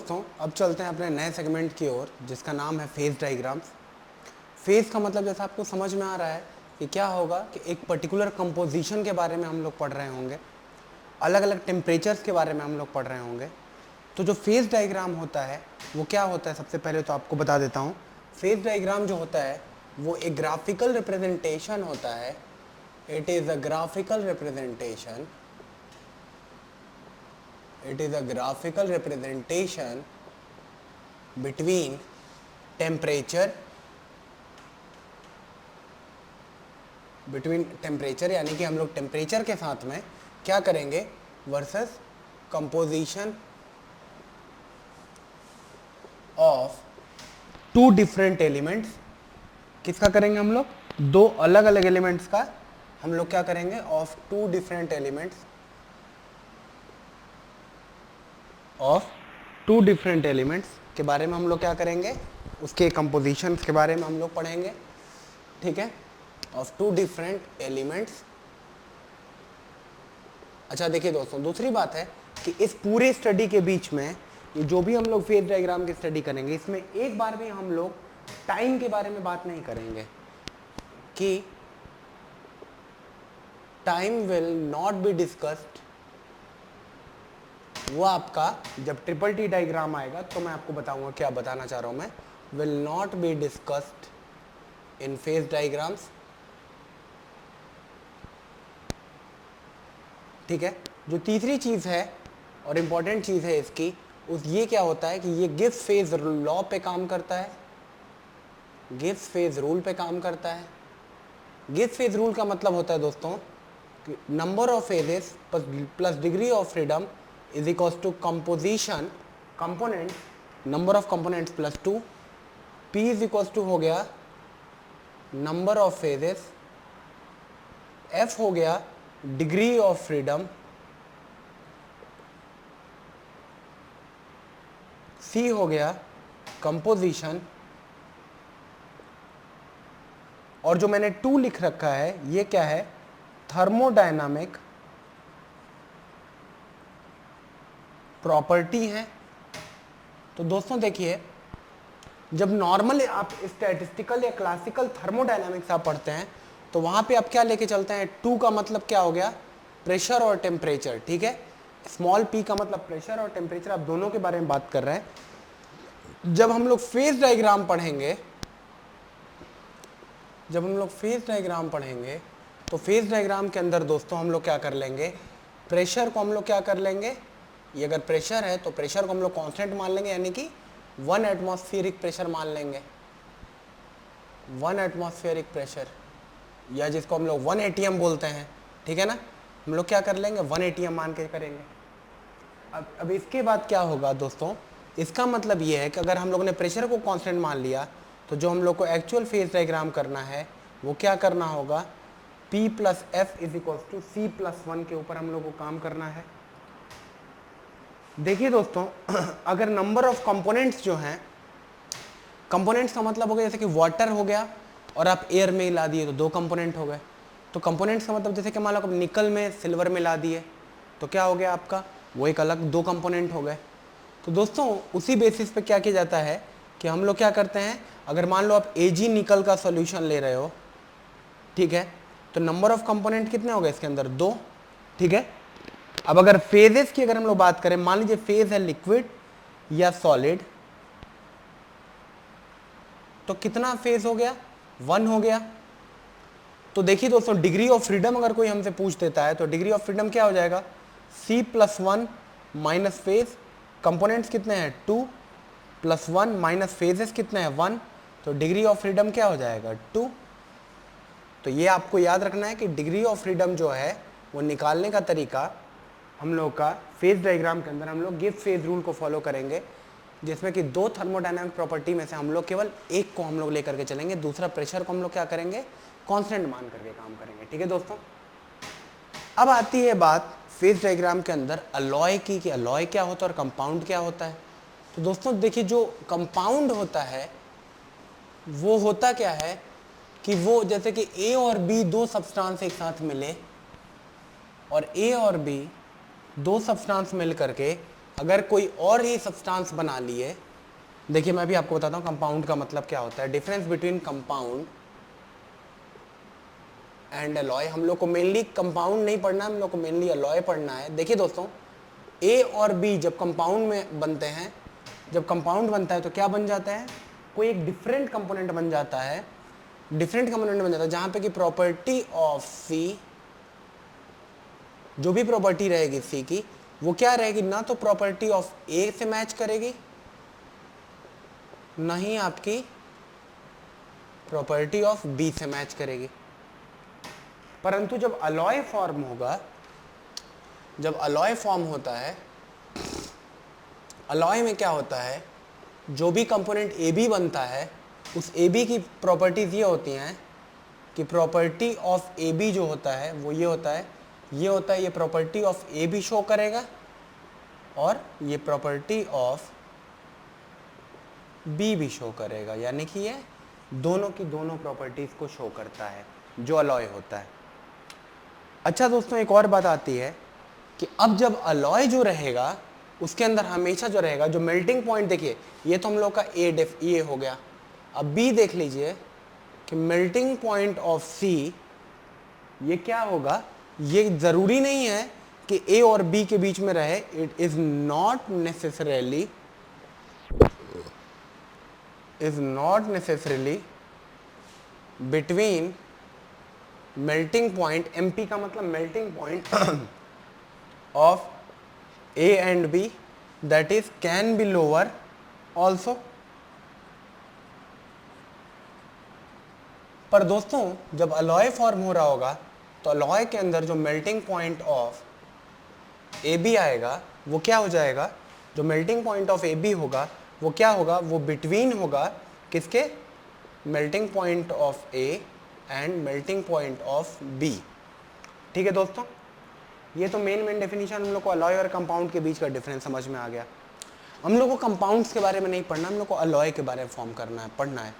दोस्तों, अब चलते हैं अपने नए सेगमेंट की ओर जिसका नाम है फेज डायग्राम्स। फेज का मतलब जैसा आपको समझ में आ रहा है कि क्या होगा कि एक पर्टिकुलर कंपोजिशन के बारे में हम लोग पढ़ रहे होंगे, अलग अलग टेम्परेचर्स के बारे में हम लोग पढ़ रहे होंगे। तो जो फेज डायग्राम होता है वो क्या होता है, सबसे पहले तो आपको बता देता हूँ। फेज डायग्राम जो होता है वो एक ग्राफिकल रिप्रेजेंटेशन होता है। It is a graphical representation it is a graphical representation between temperature यानी कि हम लोग टेम्परेचर के साथ में क्या करेंगे versus composition of two different elements. किसका करेंगे हम लोग? दो अलग अलग एलिमेंट्स का हम लोग क्या करेंगे? ऑफ टू डिफरेंट एलिमेंट्स के बारे में हम लोग क्या करेंगे? उसके कंपोजिशंस के बारे में हम लोग पढ़ेंगे, ठीक है, ऑफ टू डिफरेंट एलिमेंट्स। अच्छा देखिए दोस्तों, दूसरी बात है कि इस पूरे स्टडी के बीच में ये जो भी हम लोग फेज डायग्राम की स्टडी करेंगे, इसमें एक बार भी हम लोग टाइम के बारे में बात नहीं करेंगे कि time will not be discussed. वो आपका जब ट्रिपल टी डायग्राम आएगा तो मैं आपको बताऊंगा क्या बताना चाह रहा हूं मैं। Will not be discussed in phase diagrams, ठीक है। जो तीसरी चीज है और इंपॉर्टेंट चीज है इसकी, उस ये क्या होता है कि ये गिब्स फेज लॉ पे काम करता है, गिब्स फेज रूल पे काम करता है। गिब्स फेज रूल का मतलब होता है दोस्तों कि number of phases plus degree of freedom is equals to composition component number of components plus 2। P is equals to हो गया नंबर ऑफ फेजेस, एफ हो गया डिग्री ऑफ फ्रीडम, सी हो गया कंपोजिशन, और जो मैंने 2 लिख रखा है ये क्या है? थर्मोडायनामिक प्रॉपर्टी है। तो दोस्तों देखिए, जब नॉर्मल आप स्टैटिस्टिकल या क्लासिकल थर्मोडायनामिक्स आप पढ़ते हैं तो वहां पे आप क्या लेके चलते हैं? 2 का मतलब क्या हो गया? प्रेशर और टेम्परेचर, ठीक है। स्मॉल p का मतलब प्रेशर और टेम्परेचर, आप दोनों के बारे में बात कर रहे हैं। जब हम लोग फेज डायग्राम पढ़ेंगे तो फेज डायग्राम के अंदर दोस्तों हम लोग क्या कर लेंगे? प्रेशर को हम लोग क्या कर लेंगे? ये अगर प्रेशर है तो प्रेशर को हम लोग कांस्टेंट मान लेंगे, यानी कि 1 एटमॉस्फेरिक प्रेशर मान लेंगे, 1 एटमॉस्फेरिक प्रेशर, या जिसको हम लोग 1 atm बोलते हैं, ठीक है ना। हम लोग क्या कर लेंगे? 1 atm मान के करेंगे। अब इसके बाद क्या होगा दोस्तों? इसका मतलब ये है कि अगर हम लोग ने प्रेशर को कांस्टेंट मान लिया तो जो हम लोग को एक्चुअल फेज डायग्राम करना है वो क्या करना होगा? P plus F is equal to C plus 1 के ऊपर हम लोग को काम करना है। देखिए दोस्तों, अगर नंबर ऑफ कंपोनेंट्स जो हैं, कंपोनेंट्स का मतलब हो गया जैसे कि वाटर हो गया और आप एयर में ला दिए तो 2 कंपोनेंट हो गए। तो कंपोनेंट्स का मतलब जैसे कि मान लो आप निकल में सिल्वर में ला दिए तो क्या हो गया आपका? वो एक अलग 2 कंपोनेंट हो गए। तो दोस्तों उसी बेसिस पे क्या किया जाता है कि हम लोग क्या करते हैं, अगर मान लो आप Ag निकल का सॉल्यूशन ले रहे हो, ठीक है, तो नंबर ऑफ कंपोनेंट कितने हो गए इसके अंदर? 2, ठीक है। अब अगर फेजेस की अगर हम लोग बात करें, मान लीजिए फेज है लिक्विड या सॉलिड, तो कितना फेज हो गया? 1 हो गया। तो देखिए दोस्तों, डिग्री ऑफ फ्रीडम अगर कोई हमसे पूछ देता है तो डिग्री ऑफ फ्रीडम क्या हो जाएगा? C plus 1 minus phase, components कितने हैं? 2 प्लस 1 माइनस फेजेस कितने हैं? 1, तो डिग्री ऑफ फ्रीडम क्या हो जाएगा? 2। तो ये आपको याद रखना है कि डिग्री ऑफ फ्रीडम जो है वो निकालने का तरीका हम लोग का फेज डायग्राम के अंदर हम लोग गिब्स फेज रूल को फॉलो करेंगे, जिसमें कि 2 थर्मोडायनामिक प्रॉपर्टी में से हम लोग केवल एक को हम लोग लेकर के चलेंगे, दूसरा प्रेशर को हम लोग क्या करेंगे? कांस्टेंट मान करके काम करेंगे, ठीक है दोस्तों। अब आती है बात फेज डायग्राम के अंदर अलॉय की, कि अलॉय क्या होता है और कंपाउंड क्या होता है। तो दोस्तों देखिए, जो कंपाउंड होता है वो होता क्या है कि वो जैसे कि A और B 2 सब्सटेंस एक साथ मिले और A और B 2 सब्सटेंस मिल करके अगर कोई और ही सब्सटेंस बना लिए, देखिए मैं भी आपको बताता हूँ कंपाउंड का मतलब क्या होता है। Difference between compound and alloy, हम लोग को मेनली कंपाउंड नहीं पढ़ना है, हम लोग को मेनली अलॉय पढ़ना है। देखिए दोस्तों, ए और बी जब कंपाउंड में बनते हैं, जब कंपाउंड बनता है तो क्या बन जाता है, कोई एक डिफरेंट कंपोनेंट बन जाता है, डिफरेंट कंपोनेंट बन जाता है, जहां पे कि प्रॉपर्टी ऑफ सी, जो भी प्रॉपर्टी रहेगी सी की, वो क्या रहेगी, ना तो प्रॉपर्टी ऑफ ए से मैच करेगी, ना ही आपकी प्रॉपर्टी ऑफ बी से मैच करेगी। परंतु जब अलॉय फॉर्म होगा, जब अलॉय फॉर्म होता है, अलॉय में क्या होता है, जो भी कंपोनेंट ए बी बनता है, उस ए बी की प्रॉपर्टीज ये होती हैं कि प्रॉपर्टी ऑफ ए बी जो होता है वो ये होता है, ये property of A B show करेगा और ये प्रॉपर्टी ऑफ बी भी शो करेगा, यानी कि ये दोनों की दोनों प्रॉपर्टीज को शो करता है जो अलॉय होता है। अच्छा दोस्तों, एक और बात आती है कि अब जब अलॉय जो रहेगा उसके अंदर हमेशा जो रहेगा, जो मेल्टिंग पॉइंट, देखिए ये तो हम लोग का ये हो गया। अब बी देख लीजिए कि मेल्टिंग पॉइंट ऑफ सी ये क्या होगा, ये जरूरी नहीं है कि ए और बी के बीच में रहे, it is not necessarily between melting point, MP का मतलब melting point of A and B, that is can be lower also. पर दोस्तों जब अलॉय फॉर्म हो रहा होगा तो अलॉय के अंदर जो melting point of A B आएगा वो क्या हो जाएगा, जो melting point of A B होगा वो क्या होगा, वो बिटवीन होगा किसके, melting point of A and melting point of B. ठीक है दोस्तों, ये तो मेन डेफिनेशन हम लोग को अलॉय और कंपाउंड के बीच का डिफरेंस समझ में आ गया। हम लोग को कंपाउंड्स के बारे में नहीं पढ़ना, हम लोग को अलॉय के बारे में फॉर्म करना है, पढ़ना है।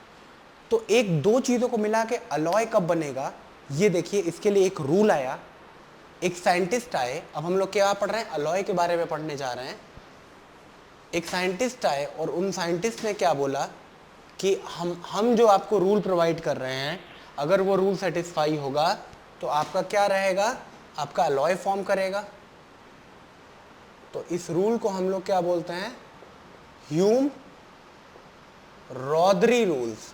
तो एक दो चीज़ों को मिला के अलॉय कब बनेगा, ये देखिए, इसके लिए एक रूल आया, एक साइंटिस्ट आए। अब हम लोग क्या पढ़ रहे हैं, अलॉय के बारे में पढ़ने जा रहे हैं। एक साइंटिस्ट आए और उन साइंटिस्ट ने क्या बोला कि हम जो आपको रूल प्रोवाइड कर रहे हैं, अगर वो रूल सेटिस्फाई होगा तो आपका क्या रहेगा, आपका अलॉय फॉर्म करेगा। तो इस रूल को हम लोग क्या बोलते हैं, ह्यूम-रॉदरी रूल्स,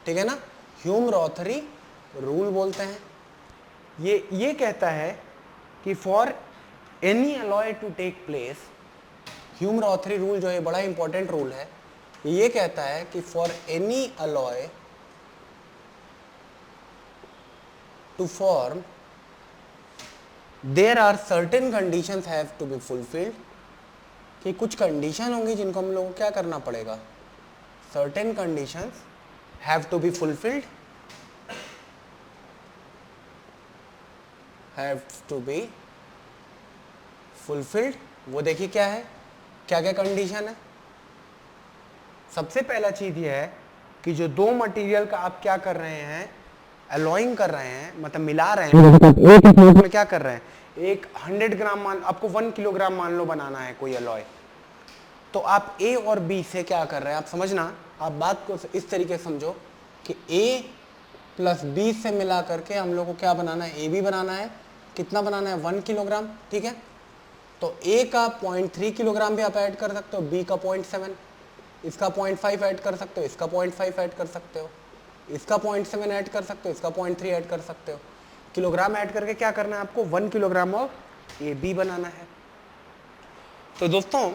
ठीक है ना, ह्यूम-रॉदरी रूल बोलते हैं। ये कहता है कि for any alloy to take place, Hume Rothery rule जो है बड़ा इंपॉर्टेंट रूल है। ये कहता है कि for any alloy to form there are certain conditions have to be fulfilled, कि कुछ कंडीशन होंगी जिनको हम लोगों को क्या करना पड़ेगा, certain conditions have to be fulfilled, have to be fulfilled. वो देखिए क्या है, क्या क्या कंडीशन है। सबसे पहला चीज ये है कि जो दो मटेरियल का आप क्या कर रहे हैं, अलॉइंग कर रहे हैं, मतलब मिला रहे हैं, एक में क्या कर रहे हैं, एक 100 ग्राम मान, आपको 1 किलोग्राम मान लो बनाना है कोई अलॉय, तो आप ए और बी से क्या कर रहे हैं, आप समझना, आप बात को इस तरीके से समझो कि ए प्लस बी से मिला करके हम लोग को क्या बनाना है, ए बी बनाना है। कितना बनाना है, 1 किलोग्राम, ठीक है। तो ए का 0.3 किलोग्राम भी आप ऐड कर सकते हो, बी का 0.7, इसका 0.5 ऐड कर सकते हो, इसका 0.5 ऐड कर सकते हो, इसका 0.7 ऐड कर सकते हो, इसका 0.3 ऐड कर सकते हो। किलोग्राम ऐड करके क्या करना है आपको, 1 किलोग्राम ऑफ ए बी बनाना है। तो दोस्तों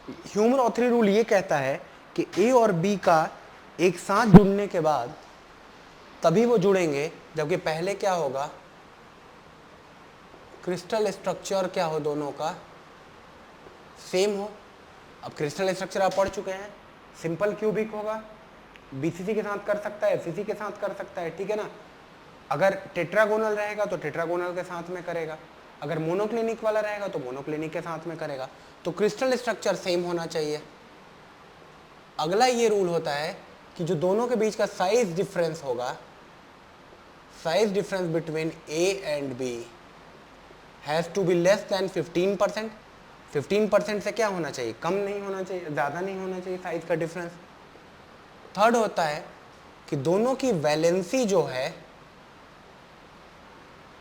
ह्यूम-रॉदरी रूल ये कहता है कि ए और बी का एक साथ जुड़ने के बाद तभी वो जुड़ेंगे, जबकि पहले क्या होगा, क्रिस्टल स्ट्रक्चर क्या हो, दोनों का सेम हो। अब क्रिस्टल स्ट्रक्चर आप पढ़ चुके हैं, सिंपल क्यूबिक होगा, बीसीसी के साथ कर सकता है, एफसीसी के साथ कर सकता है, ठीक है ना। अगर टेट्रागोनल रहेगा तो टेट्रागोनल के साथ में करेगा, अगर मोनोक्लिनिक वाला रहेगा तो मोनोक्लिनिक के साथ में करेगा। तो क्रिस्टल स्ट्रक्चर सेम होना चाहिए। अगला ये रूल होता है कि जो दोनों के बीच का साइज डिफरेंस होगा, size difference between A and B has to be less than 15%। 15% से क्या होना चाहिए, कम नहीं होना चाहिए, ज़्यादा नहीं होना चाहिए साइज का डिफरेंस। थर्ड होता है कि दोनों की वैलेंसी जो है,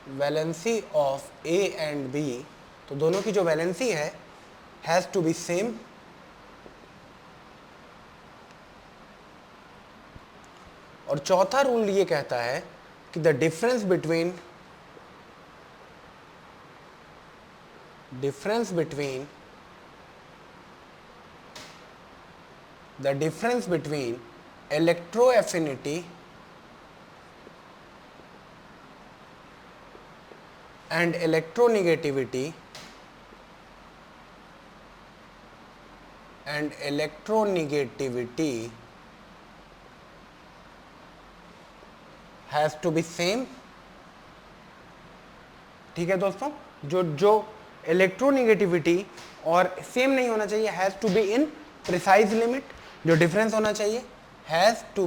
valency of A and B, तो दोनों की जो वैलेंसी है हैज़ टू बी सेम। और चौथा रूल ये कहता है कि the difference between electroaffinity and electronegativity has to be same। ठीक है दोस्तों, जो इलेक्ट्रोनिगेटिविटी और सेम नहीं होना चाहिए, has to be in precise limit. जो डिफरेंस होना चाहिए has to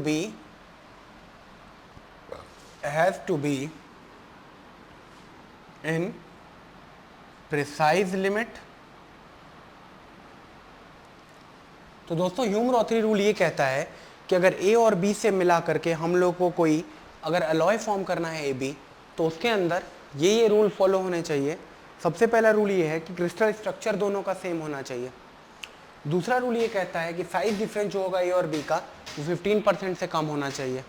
be in precise limit. तो दोस्तों ह्यूम-रॉथरी रूल ये कहता है कि अगर ए और बी से मिला करके हम लोग को कोई अगर अलॉय फॉर्म करना है ए बी, तो उसके अंदर ये रूल फॉलो होने चाहिए। सबसे पहला रूल ये है कि क्रिस्टल स्ट्रक्चर दोनों का सेम होना चाहिए। दूसरा रूल ये कहता है कि साइज डिफरेंस जो होगा ए और बी का वो 15% से कम होना चाहिए।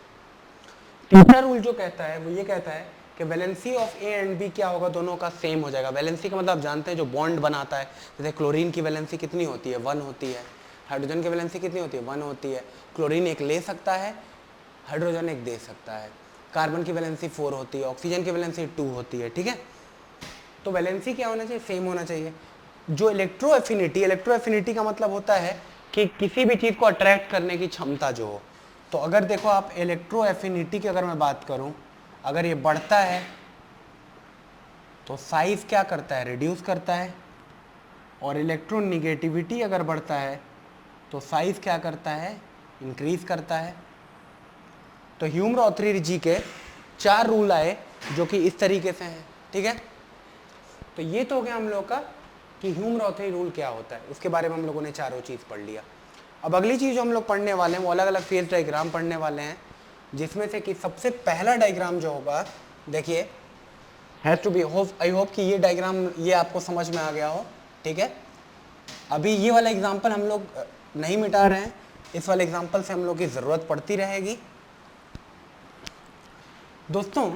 तीसरा रूल जो कहता है वो ये कहता है कि valency of A and B क्या होगा, दोनों का सेम हो जाएगा। वैलेंसी का मतलब आप जानते हैं जो बॉन्ड बनाता है, जैसे क्लोरीन की वैलेंसी कितनी होती है, 1 होती है। हाइड्रोजन की वैलेंसी कितनी होती है, 1 होती है। क्लोरीन एक ले सकता है, हाइड्रोजन एक दे सकता है। कार्बन की वैलेंसी 4 होती है, ऑक्सीजन की वैलेंसी 2 होती है। ठीक है, तो वैलेंसी क्या होना चाहिए, सेम होना चाहिए। जो इलेक्ट्रो एफिनिटी का मतलब होता है कि किसी भी चीज़ को अट्रैक्ट करने की क्षमता जो हो। तो अगर देखो आप इलेक्ट्रो एफिनिटी की अगर मैं बात करूं, अगर ये बढ़ता है तो साइज क्या करता है, रिड्यूस करता है। और इलेक्ट्रोनिगेटिविटी अगर बढ़ता है तो साइज क्या करता है, इंक्रीज करता है। तो ह्यूम-रॉथरी जी के 4 रूल आए जो कि इस तरीके से हैं। ठीक है, तो ये तो हो गया हम लोग का कि ह्यूम-रॉथरी रूल क्या होता है, उसके बारे में हम लोगों ने चारों चीज़ पढ़ लिया। अब अगली चीज़ जो हम लोग पढ़ने वाले हैं वो अलग अलग फेज डायग्राम पढ़ने वाले हैं, जिसमें से कि सबसे पहला डायग्राम जो होगा, देखिए has to be, I hope कि ये डायग्राम ये आपको समझ में आ गया हो। ठीक है, अभी ये वाला एग्जाम्पल हम लोग नहीं मिटा रहे हैं, इस वाले एग्जाम्पल से हम लोग की ज़रूरत पड़ती रहेगी। दोस्तों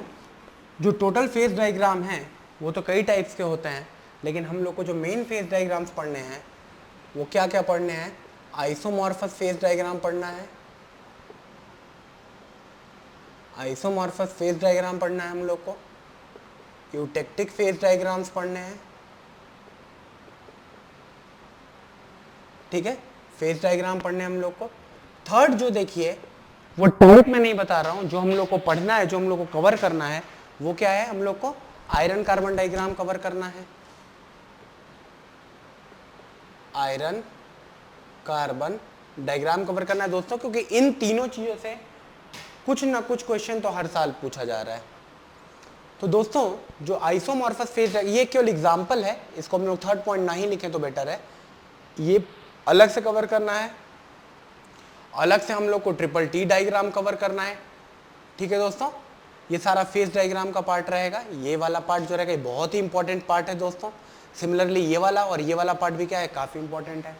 जो टोटल फेज डायग्राम हैं वो तो कई टाइप्स के होते हैं, लेकिन हम लोग को जो मेन फेज डायग्राम्स पढ़ने हैं वो क्या क्या पढ़ने हैं, आइसोमॉर्फस फेज डायग्राम पढ़ना है, आइसोमॉर्फस फेज डायग्राम पढ़ना है हम लोग को, यूटेक्टिक फेज डायग्राम्स पढ़ने हैं। ठीक है, फेज डायग्राम पढ़ने हम लोग को। थर्ड जो देखिए वो टॉपिक में नहीं बता रहा हूं, जो हम लोग को पढ़ना है, जो हम लोग को कवर करना है वो क्या है, हम लोग को आयरन कार्बन डायग्राम कवर करना है। आयरन कार्बन डायग्राम कवर करना है दोस्तों, क्योंकि इन तीनों चीजों से कुछ ना कुछ क्वेश्चन तो हर साल पूछा जा रहा है। तो दोस्तों जो आइसोमॉर्फस फेज, ये केवल एग्जांपल है, इसको हम लोग थर्ड पॉइंट ना ही लिखें तो बेटर है। ये अलग से कवर करना है, अलग से हम लोग को ट्रिपल टी डायग्राम कवर करना है। ठीक है दोस्तों, ये सारा फेज डायग्राम का पार्ट रहेगा। ये वाला पार्ट जो रहेगा ये बहुत ही इंपॉर्टेंट पार्ट है दोस्तों। सिमिलरली ये वाला और ये वाला पार्ट भी क्या है, काफ़ी इंपॉर्टेंट है।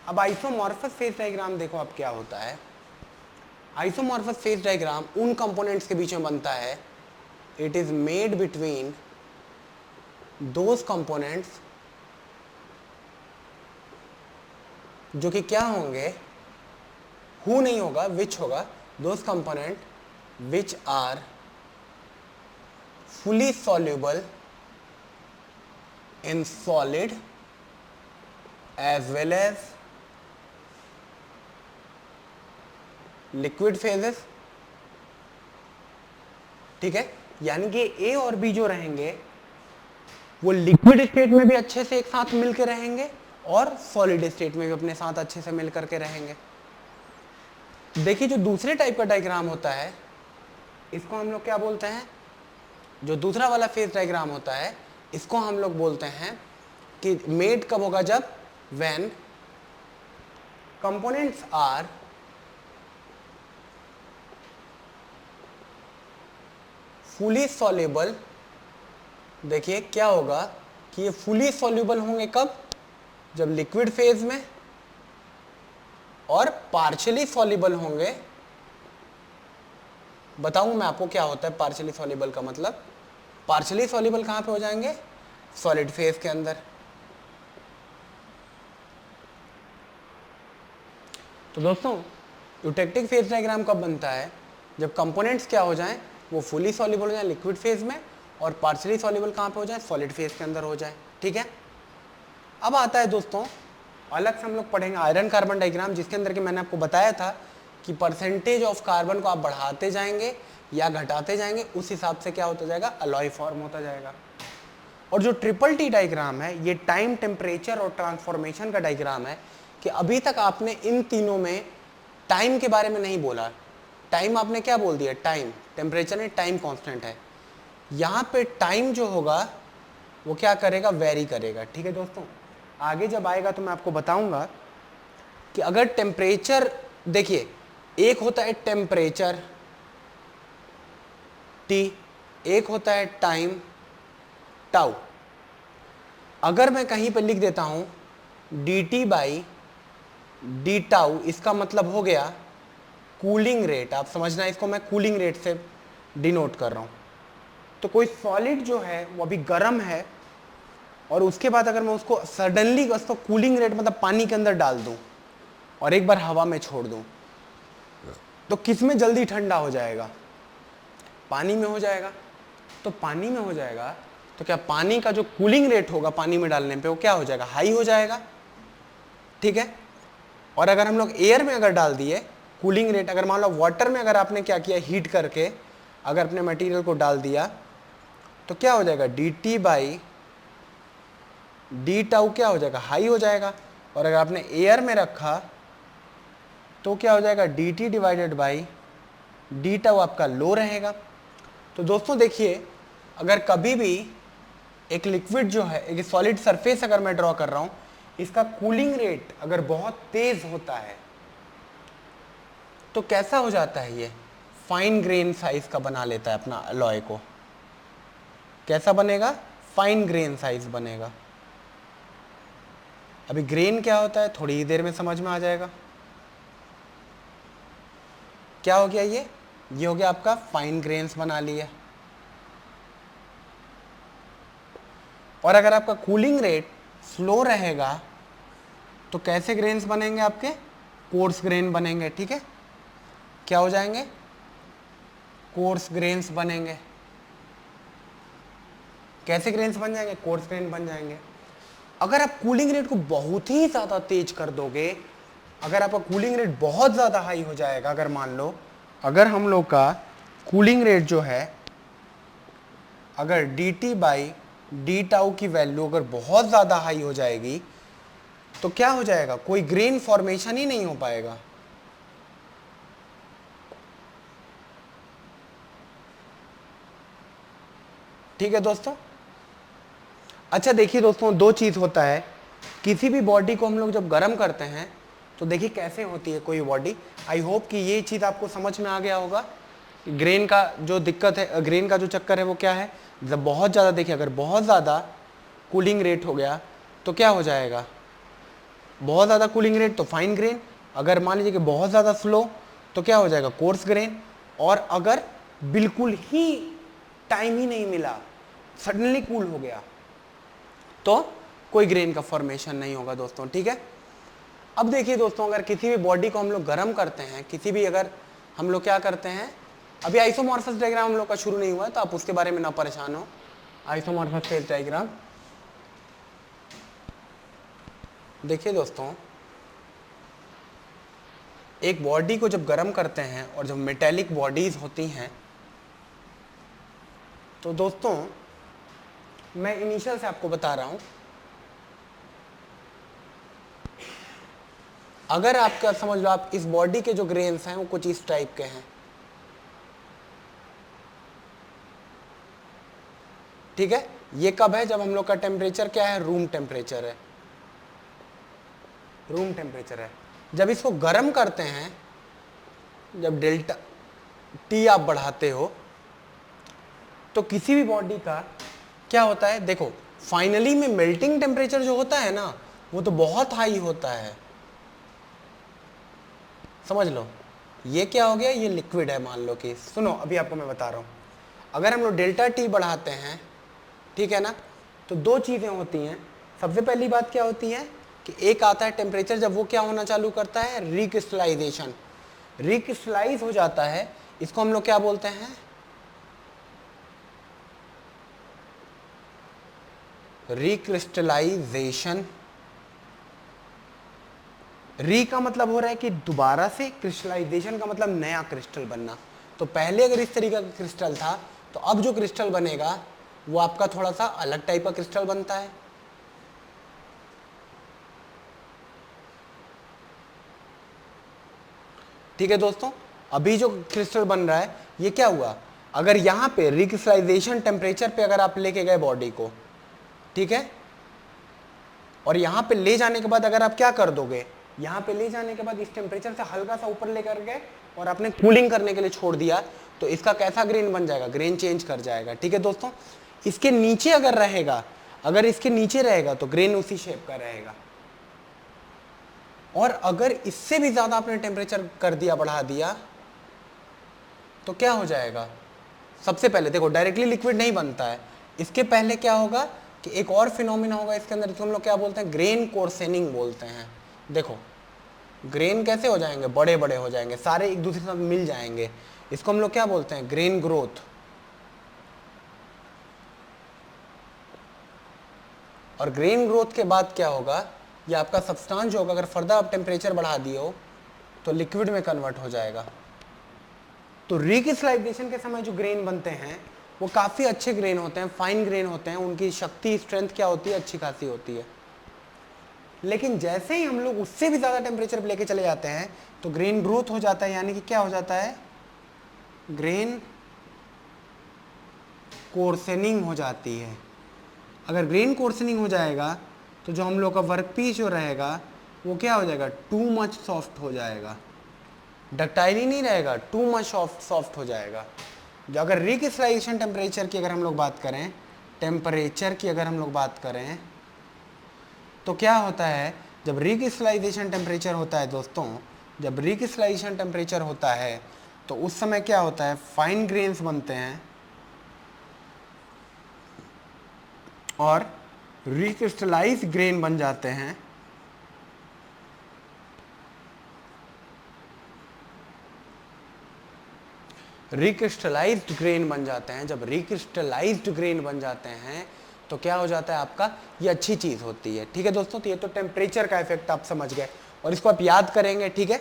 अब आइसोमॉर्फस फेज डायग्राम देखो अब क्या होता है। आइसोमॉर्फस फेज डायग्राम उन कंपोनेंट्स के बीच में बनता है, it is made between those components जो कि क्या होंगे, हु नहीं होगा, विच होगा, those component which are fully soluble in solid as well as liquid phases। ठीक है, यानी कि ए और बी जो रहेंगे वो लिक्विड स्टेट में भी अच्छे से एक साथ मिलकर रहेंगे और सॉलिड स्टेट में भी अपने साथ अच्छे से मिलकर के रहेंगे। देखिए जो दूसरे टाइप का डायग्राम होता है इसको हम लोग क्या बोलते हैं, जो दूसरा वाला फेज डायग्राम होता है इसको हम लोग बोलते हैं कि मेड कब होगा, जब when components are fully soluble. देखिए क्या होगा कि ये फुली सॉल्युबल होंगे कब, जब लिक्विड फेज में, और पार्शियली सॉल्युबल होंगे। बताऊं मैं आपको क्या होता है पार्शियली सॉल्युबल का मतलब। पार्शियली सॉल्युबल कहां पे हो जाएंगे, सॉलिड फेज के अंदर। तो दोस्तों यूटेक्टिक फेज डायग्राम कब बनता है, जब कंपोनेंट्स क्या हो जाएं, वो फुली सॉल्युबल हो जाए लिक्विड फेज में, और पार्शियली सॉल्युबल कहां पे हो जाए, सॉलिड फेज के अंदर हो जाए। ठीक है, अब आता है दोस्तों अलग से हम लोग पढ़ेंगे आयरन कार्बन डायग्राम, जिसके अंदर कि मैंने आपको बताया था कि परसेंटेज ऑफ कार्बन को आप बढ़ाते जाएंगे या घटाते जाएंगे, उस हिसाब से क्या होता जाएगा, अलॉय फॉर्म होता जाएगा। और जो ट्रिपल टी डायग्राम है, ये टाइम, टेम्परेचर और ट्रांसफॉर्मेशन का डायग्राम है, कि अभी तक आपने इन तीनों में टाइम के बारे में नहीं बोला। टाइम आपने क्या बोल दिया, टाइम, टेम्परेचर में टाइम कांस्टेंट है। यहाँ पे टाइम जो होगा वो क्या करेगा, वेरी करेगा। ठीक है दोस्तों, आगे जब आएगा तो मैं आपको बताऊंगा कि अगर टेम्परेचर, देखिए एक होता है टेम्परेचर टी, एक होता है टाइम टाउ। अगर मैं कहीं पर लिख देता हूं D T by D tau, इसका मतलब हो गया कूलिंग रेट। आप समझना, इसको मैं कूलिंग रेट से डिनोट कर रहा हूं। तो कोई सॉलिड जो है वो अभी गर्म है, और उसके बाद अगर मैं उसको सडनली उसको कूलिंग रेट मतलब पानी के अंदर डाल दूं और एक बार हवा में छोड़ दूं, तो किस में जल्दी ठंडा हो जाएगा, पानी में हो जाएगा। तो पानी में हो जाएगा तो क्या पानी का जो कूलिंग रेट होगा पानी में डालने पे, वो क्या हो जाएगा, हाई हो जाएगा। ठीक है, और अगर हम लोग एयर में अगर डाल दिए कूलिंग रेट, अगर मान लो वाटर में अगर आपने क्या किया, हीट करके अगर अपने मटेरियल को डाल दिया, तो क्या हो जाएगा, D T by D tau क्या हो जाएगा, हाई हो जाएगा। और अगर आपने एयर में रखा तो क्या हो जाएगा, D T divided by D tau आपका लो रहेगा। तो दोस्तों देखिए, अगर कभी भी एक लिक्विड जो है, एक सॉलिड सरफेस अगर मैं ड्रॉ कर रहा हूं, इसका कूलिंग रेट अगर बहुत तेज होता है तो कैसा हो जाता है, ये फाइन ग्रेन साइज का बना लेता है अपना अलॉय को। कैसा बनेगा, फाइन ग्रेन साइज बनेगा। अभी ग्रेन क्या होता है थोड़ी ही देर में समझ में आ जाएगा। क्या हो गया, ये हो गया आपका फाइन ग्रेन्स बना लिया। और अगर आपका कूलिंग रेट स्लो रहेगा तो कैसे ग्रेन्स बनेंगे, आपके कोर्स ग्रेन बनेंगे। ठीक है, क्या हो जाएंगे, कोर्स ग्रेन्स बनेंगे। कैसे ग्रेन्स बन जाएंगे, कोर्स ग्रेन बन जाएंगे। अगर आप कूलिंग रेट को बहुत ही ज़्यादा तेज कर दोगे, अगर आपका कूलिंग रेट बहुत ज़्यादा हाई हो जाएगा, अगर मान लो अगर हम लोग का कूलिंग रेट जो है, अगर D T by D tau की वैल्यू अगर बहुत ज़्यादा हाई हो जाएगी, तो क्या हो जाएगा, कोई ग्रेन फॉर्मेशन ही नहीं हो पाएगा। ठीक है दोस्तों, अच्छा देखिए दोस्तों, दो चीज़ होता है, किसी भी बॉडी को हम लोग जब गर्म करते हैं तो देखिए कैसे होती है कोई बॉडी। आई होप कि ये चीज़ आपको समझ में आ गया होगा। ग्रेन का जो दिक्कत है, ग्रेन का जो चक्कर है वो क्या है, जब बहुत ज़्यादा, देखिए अगर बहुत ज़्यादा कूलिंग रेट हो गया तो क्या हो जाएगा, बहुत ज़्यादा कूलिंग रेट तो फाइन ग्रेन, अगर मान लीजिए कि बहुत ज़्यादा स्लो तो क्या हो जाएगा, कोर्स ग्रेन। और अगर बिल्कुल ही टाइम ही नहीं मिला, सडनली कूल हो गया, तो कोई ग्रेन का फॉर्मेशन नहीं होगा दोस्तों। ठीक है, अब देखिए दोस्तों, अगर किसी भी बॉडी को हम लोग गर्म करते हैं, किसी भी अगर हम लोग क्या करते हैं, अभी आइसोमॉर्फस डायग्राम हम लोग का शुरू नहीं हुआ है तो आप उसके बारे में ना परेशान हो। आइसोमॉर्फस फेज डायग्राम देखिए दोस्तों, एक बॉडी को जब गर्म करते हैं और जब मेटेलिक बॉडीज होती हैं, तो दोस्तों मैं इनिशियल से आपको बता रहा हूं, अगर आपका समझ लो, आप इस बॉडी के जो ग्रेन्स हैं वो कुछ इस टाइप के हैं। ठीक है, ये कब है? जब हम लोग का टेम्परेचर क्या है? रूम टेम्परेचर है, रूम टेम्परेचर है। जब इसको गर्म करते हैं, जब डेल्टा टी आप बढ़ाते हो, तो किसी भी बॉडी का क्या होता है? देखो फाइनली में मेल्टिंग टेम्परेचर जो होता है ना, वो तो बहुत हाई होता है। समझ लो, ये क्या हो गया? ये लिक्विड है मान लो कि, सुनो अभी आपको मैं बता रहा हूँ, अगर हम लोग डेल्टा टी बढ़ाते हैं, ठीक है ना, तो दो चीज़ें होती हैं। सबसे पहली बात क्या होती है कि एक आता है टेम्परेचर जब वो क्या होना चालू करता है? रिक्रिस्टलाइजेशन, रिक्रिस्टलाइज हो जाता है। इसको हम लोग क्या बोलते हैं? रिक्रिस्टलाइजेशन। री का मतलब हो रहा है कि दोबारा से, क्रिस्टलाइजेशन का मतलब नया क्रिस्टल बनना। तो पहले अगर इस तरीके का क्रिस्टल था, तो अब जो क्रिस्टल बनेगा वो आपका थोड़ा सा अलग टाइप का क्रिस्टल बनता है। ठीक है दोस्तों, अभी जो क्रिस्टल बन रहा है ये क्या हुआ? अगर यहां पे रिक्रिस्टलाइजेशन टेम्परेचर पे अगर आप लेके गए बॉडी को, ठीक है, और यहां पे ले जाने के बाद अगर आप क्या कर दोगे, यहां पे ले जाने के बाद इस टेम्परेचर से हल्का सा ऊपर लेकर गए और आपने कूलिंग करने के लिए छोड़ दिया, तो इसका कैसा ग्रेन बन जाएगा? ग्रेन चेंज कर जाएगा। ठीक है दोस्तों, इसके नीचे अगर रहेगा, अगर इसके नीचे रहेगा तो ग्रेन उसी शेप का रहेगा। और अगर इससे भी ज्यादा आपने टेम्परेचर कर दिया, बढ़ा दिया, तो क्या हो जाएगा? सबसे पहले देखो, डायरेक्टली लिक्विड नहीं बनता है, इसके पहले क्या होगा कि एक और फिनोमिना होगा इसके अंदर, जिसको हम लोग क्या बोलते हैं? ग्रेन कोर्सेनिंग बोलते हैं। देखो ग्रेन कैसे हो जाएंगे? बड़े बड़े हो जाएंगे, सारे एक दूसरे के साथ मिल जाएंगे। इसको हम लोग क्या बोलते हैं? Grain growth. और ग्रेन ग्रोथ के बाद क्या होगा? ये आपका सब्सटेंस जो होगा, अगर फर्दर आप टेम्परेचर बढ़ा दिए हो तो लिक्विड में कन्वर्ट हो जाएगा। तो रिक्रिस्टलाइजेशन के समय जो ग्रेन बनते हैं वो काफ़ी अच्छे ग्रेन होते हैं, फाइन ग्रेन होते हैं, उनकी शक्ति, स्ट्रेंथ क्या होती है? अच्छी खासी होती है। लेकिन जैसे ही हम लोग उससे भी ज़्यादा टेम्परेचर लेके चले जाते हैं तो ग्रेन ग्रोथ हो जाता है, यानी कि क्या हो जाता है? ग्रेन कोर्सनिंग हो जाती है। अगर ग्रेन कोर्सनिंग हो जाएगा तो जो हम लोग का वर्क पीस जो रहेगा वो क्या हो जाएगा? टू मच सॉफ्ट हो जाएगा, डक्टाइल ही नहीं रहेगा, टू मच सॉफ्ट हो जाएगा। जो अगर रिक्रिस्टलाइजेशन टेम्परेचर की अगर हम लोग बात करें, टेम्परेचर की अगर हम लोग बात करें, तो क्या होता है? जब रिक्रिस्टलाइजेशन टेम्परेचर होता है दोस्तों, जब रिक्रिस्टलाइजेशन टेम्परेचर होता है तो उस समय क्या होता है? फाइन ग्रेन्स बनते हैं और रिक्रिस्टलाइज ग्रेन बन जाते हैं। रिक्रिस्टलाइज्ड ग्रेन बन जाते हैं। जब रिक्रिस्टलाइज्ड ग्रेन बन जाते हैं तो क्या हो जाता है आपका? ये अच्छी चीज़ होती है। ठीक है दोस्तों, तो ये तो टेम्परेचर का इफेक्ट आप समझ गए और इसको आप याद करेंगे। ठीक है,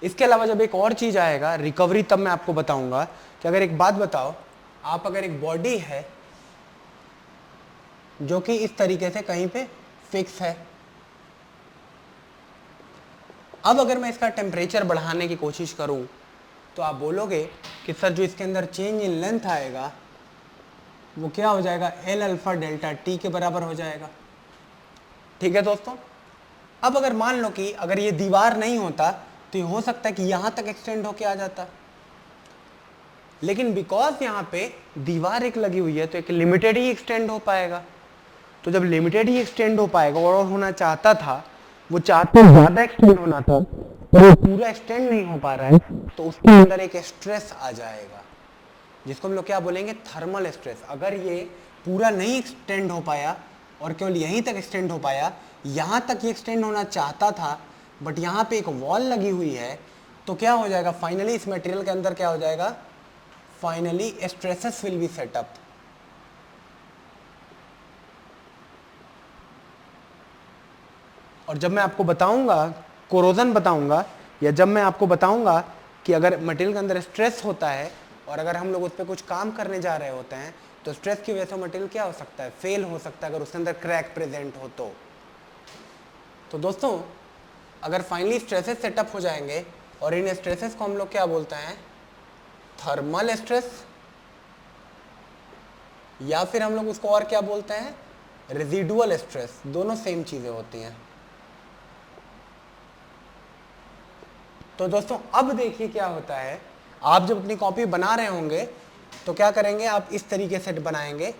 इसके अलावा जब एक और चीज़ आएगा रिकवरी, तब मैं आपको बताऊंगा कि अगर एक बात बताओ, आप अगर एक बॉडी है जो कि इस तरीके से कहीं पे फिक्स है, अब अगर मैं इसका टेम्परेचर बढ़ाने की कोशिश करूं तो आप बोलोगे कि सर जो इसके अंदर चेंज इन लेंथ आएगा वो क्या हो जाएगा? एल अल्फा डेल्टा टी के बराबर हो जाएगा। ठीक है दोस्तों, अब अगर मान लो कि अगर ये दीवार नहीं होता तो ये हो सकता है कि यहां तक एक्सटेंड होके आ जाता, लेकिन बिकॉज यहां पे दीवार एक लगी हुई है तो एक लिमिटेड ही एक्सटेंड हो पाएगा। तो जब लिमिटेड ही एक्सटेंड हो पाएगा और होना चाहता था, वो चाहते ज्यादा एक्सटेंड होना था पर वो पूरा एक्सटेंड नहीं हो पा रहा है, तो उसके अंदर एक स्ट्रेस आ जाएगा जिसको हम लोग क्या बोलेंगे? Thermal stress. अगर ये पूरा नहीं एक्सटेंड हो पाया और केवल यहीं तक एक्सटेंड हो पाया, यहाँ तक ये एक्सटेंड होना चाहता था बट यहाँ पे एक वॉल लगी हुई है, तो क्या हो जाएगा? फाइनली इस मटेरियल के अंदर क्या हो जाएगा? Finally stresses will be set up. और जब मैं आपको बताऊंगा, कोरोजन बताऊंगा, या जब मैं आपको बताऊंगा कि अगर मटेरियल के अंदर स्ट्रेस होता है और अगर हम लोग उस पर कुछ काम करने जा रहे होते हैं तो स्ट्रेस की वजह से मटेरियल क्या हो सकता है? फेल हो सकता है, अगर उसके अंदर क्रैक प्रेजेंट हो तो दोस्तों अगर फाइनली स्ट्रेसेस सेटअप हो जाएंगे और इन स्ट्रेसेस को हम लोग क्या बोलते हैं? थर्मल स्ट्रेस या फिर हम लोग उसको और क्या बोलते हैं, रेजिडुअल स्ट्रेस। दोनों सेम चीजें होती हैं। तो दोस्तों अब देखिए क्या होता है, आप जब अपनी कॉपी बना रहे होंगे तो क्या करेंगे, आप इस तरीके से बनाएंगे।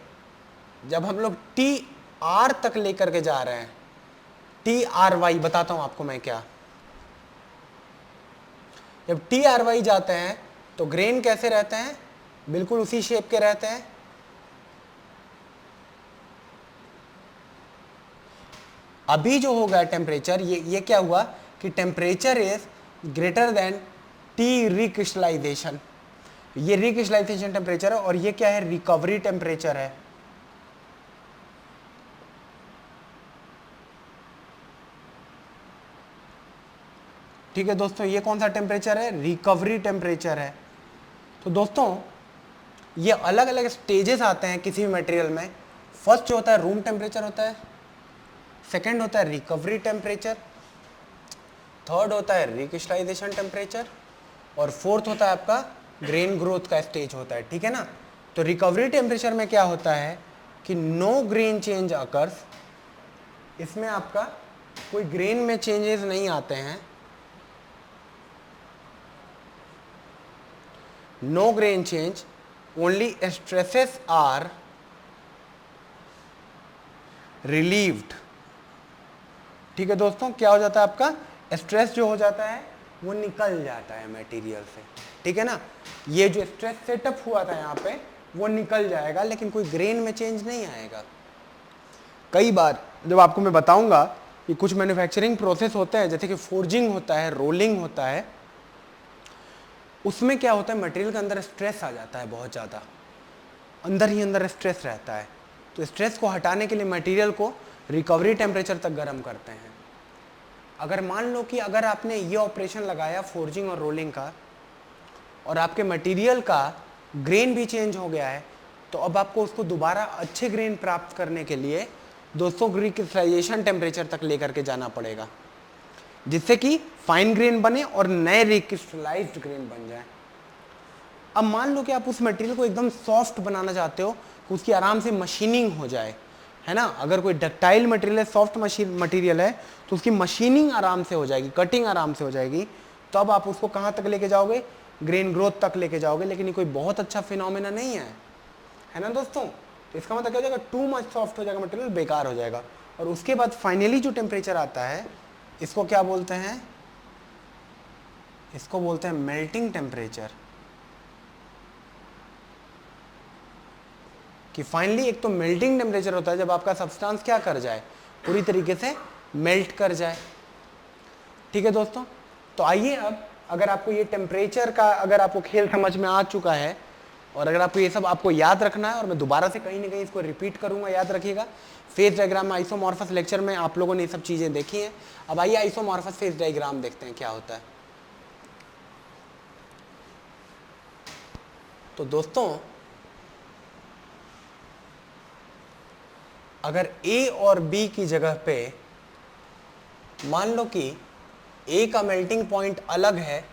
जब हम लोग टी आर तक लेकर के जा रहे हैं, टी आर वाई, बताता हूं आपको मैं क्या, जब टी आर वाई जाते हैं तो ग्रेन कैसे रहते हैं, बिल्कुल उसी शेप के रहते हैं। अभी जो होगा टेम्परेचर, ये क्या हुआ कि temperature is greater than T recrystallisation. ये रिक्रिस्टलाइजेशन टेम्परेचर है और ये क्या है, रिकवरी टेम्परेचर है। ठीक है दोस्तों, ये कौन सा टेम्परेचर है, रिकवरी टेम्परेचर है। तो दोस्तों ये अलग अलग स्टेजेस आते हैं किसी भी मटेरियल में। फर्स्ट जो होता है रूम टेम्परेचर होता है, सेकंड होता है रिकवरी टेम्परेचर, थर्ड होता है रिक्रिस्टलाइजेशन टेम्परेचर, और फोर्थ होता है आपका ग्रेन ग्रोथ का स्टेज होता है। ठीक है ना। तो रिकवरी टेम्परेचर में क्या होता है कि नो ग्रेन चेंज अकर्स, इसमें आपका कोई ग्रेन में चेंजेस नहीं आते हैं, no grain change, only stresses are relieved. ठीक है दोस्तों, क्या हो जाता है आपका, स्ट्रेस जो हो जाता है वो निकल जाता है मटेरियल से। ठीक है ना, ये जो स्ट्रेस सेटअप हुआ था यहाँ पे वो निकल जाएगा, लेकिन कोई ग्रेन में चेंज नहीं आएगा। कई बार जब आपको मैं बताऊंगा कि कुछ मैन्युफैक्चरिंग प्रोसेस होते हैं, जैसे कि फोर्जिंग होता है, रोलिंग होता है, उसमें क्या होता है मटेरियल के अंदर स्ट्रेस आ जाता है बहुत ज़्यादा, अंदर ही अंदर स्ट्रेस रहता है। तो स्ट्रेस को हटाने के लिए मटेरियल को रिकवरी टेम्परेचर तक गर्म करते हैं। अगर मान लो कि अगर आपने ये ऑपरेशन लगाया फोर्जिंग और रोलिंग का, और आपके मटेरियल का ग्रेन भी चेंज हो गया है, तो अब आपको उसको दोबारा अच्छे ग्रेन प्राप्त करने के लिए 200 डिग्री क्रिस्टलाइजेशन टेम्परेचर तक लेकर के जाना पड़ेगा, जिससे कि फाइन ग्रेन बने और नए रिक्रिस्टलाइज्ड ग्रेन बन जाए। अब मान लो कि आप उस मटेरियल को एकदम सॉफ्ट बनाना चाहते हो, उसकी आराम से मशीनिंग हो जाए, है ना। अगर कोई डक्टाइल मटेरियल है, सॉफ्ट मटेरियल है, तो उसकी मशीनिंग आराम से हो जाएगी, कटिंग आराम से हो जाएगी। तो अब आप उसको कहाँ तक लेके जाओगे, ग्रेन ग्रोथ तक लेके जाओगे। लेकिन ये कोई बहुत अच्छा फिनोमेना नहीं है ना दोस्तों। तो इसका मतलब क्या हो जाएगा, टू मच सॉफ्ट हो जाएगा मटेरियल, बेकार हो जाएगा। और उसके बाद फाइनली जो टेम्परेचर आता है, इसको क्या बोलते हैं, इसको बोलते हैं मेल्टिंग टेम्परेचर। कि फाइनली एक तो मेल्टिंग टेम्परेचर होता है जब आपका सब्सटेंस क्या कर जाए, पूरी तरीके से मेल्ट कर जाए। ठीक है दोस्तों, तो आइए अब अगर आपको ये टेम्परेचर का अगर आपको खेल समझ में आ चुका है, और अगर आपको ये सब आपको याद रखना है, और मैं दोबारा से कहीं ना कहीं इसको रिपीट करूंगा, याद रखिएगा। फेज डायग्राम, आइसोमॉर्फस लेक्चर में आप लोगों ने ये सब चीजें देखी हैं। अब आइए आइसोमॉर्फस फेज डायग्राम देखते हैं क्या होता है। तो दोस्तों अगर A और B की जगह पे मान लो कि A का मेल्टिंग पॉइंट अलग है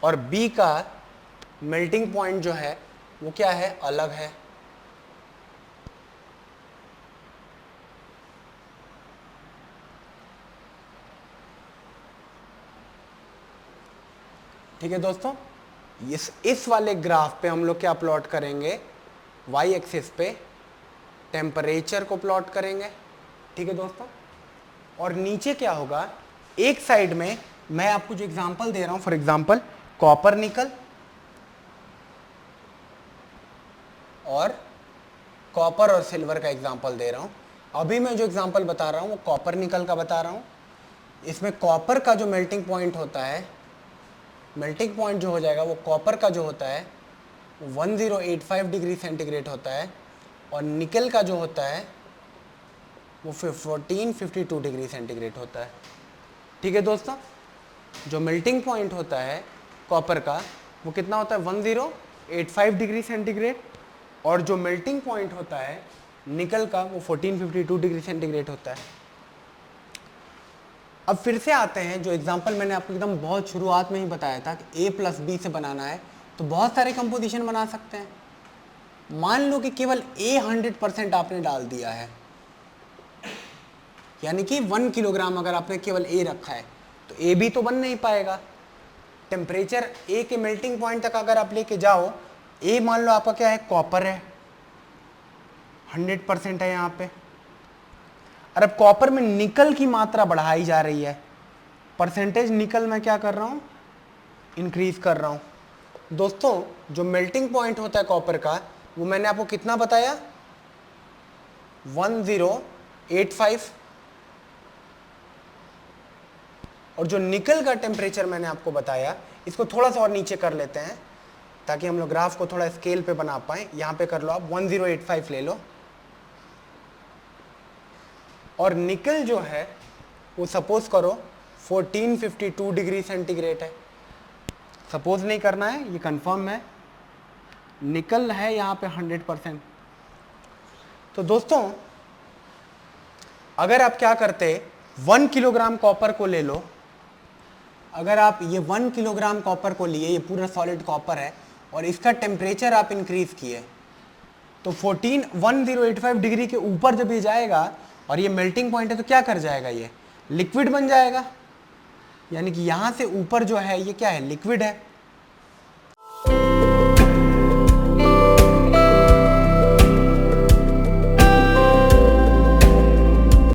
और B का मेल्टिंग पॉइंट जो है वो क्या है, अलग है। ठीक है दोस्तों, इस वाले ग्राफ पे हम लोग क्या प्लॉट करेंगे, वाई एक्सिस पे टेम्परेचर को प्लॉट करेंगे। ठीक है दोस्तों, और नीचे क्या होगा, एक साइड में मैं आपको जो एग्जांपल दे रहा हूं, फॉर एग्जांपल कॉपर निकल और कॉपर और सिल्वर का एग्जांपल दे रहा हूं। अभी मैं जो एग्जांपल बता रहा हूं वो कॉपर निकल का बता रहा हूं। इसमें कॉपर का जो मेल्टिंग पॉइंट होता है, मेल्टिंग पॉइंट जो हो जाएगा वो कॉपर का जो होता है 1085 डिग्री सेंटीग्रेड होता है, और निकल का जो होता है वो 1452 डिग्री सेंटीग्रेड होता है। ठीक है दोस्तों, जो मेल्टिंग पॉइंट होता है कॉपर का वो कितना होता है, 1085 डिग्री सेंटीग्रेड, और जो मेल्टिंग पॉइंट होता है निकल का वो 1452 डिग्री सेंटीग्रेड होता है। अब फिर से आते हैं, जो एग्जांपल मैंने आपको एकदम बहुत शुरुआत में ही बताया था कि A + B से बनाना है, तो बहुत सारे कंपोजिशन बना सकते हैं। मान लो कि केवल A 100% आपने डाल दिया है, यानी कि 1 किलोग्राम अगर आपने केवल A रखा है तो A भी तो बन नहीं पाएगा। टेम्परेचर A के मेल्टिंग पॉइंट तक अगर आप लेके जाओ, A मान लो आपका क्या है, कॉपर है, 100% है यहाँ पे। और अब कॉपर में निकल की मात्रा बढ़ाई जा रही है, परसेंटेज निकल मैं क्या कर रहा हूँ, इंक्रीज कर रहा हूँ। दोस्तों जो मेल्टिंग पॉइंट होता है कॉपर का, वो मैंने आपको कितना बताया, 1085। और जो निकल का टेम्परेचर मैंने आपको बताया, इसको थोड़ा सा और नीचे कर लेते हैं ताकि हम लोग ग्राफ को थोड़ा स्केल पे बना पाए। यहाँ पे कर लो आप 1085 ले लो, और निकल जो है वो सपोज करो 1452 डिग्री सेंटीग्रेड है। सपोज नहीं करना है, ये कंफर्म है, निकल है यहाँ पे 100%। तो दोस्तों अगर आप क्या करते, 1 किलोग्राम कॉपर को ले लो, अगर आप ये 1 किलोग्राम कॉपर को लिए, ये पूरा सॉलिड कॉपर है, और इसका टेम्परेचर आप इंक्रीज किए, तो 1085 डिग्री के ऊपर जब ये जाएगा और ये मेल्टिंग पॉइंट है तो क्या कर जाएगा, ये लिक्विड बन जाएगा। यानी कि यहाँ से ऊपर जो है ये क्या है, लिक्विड है।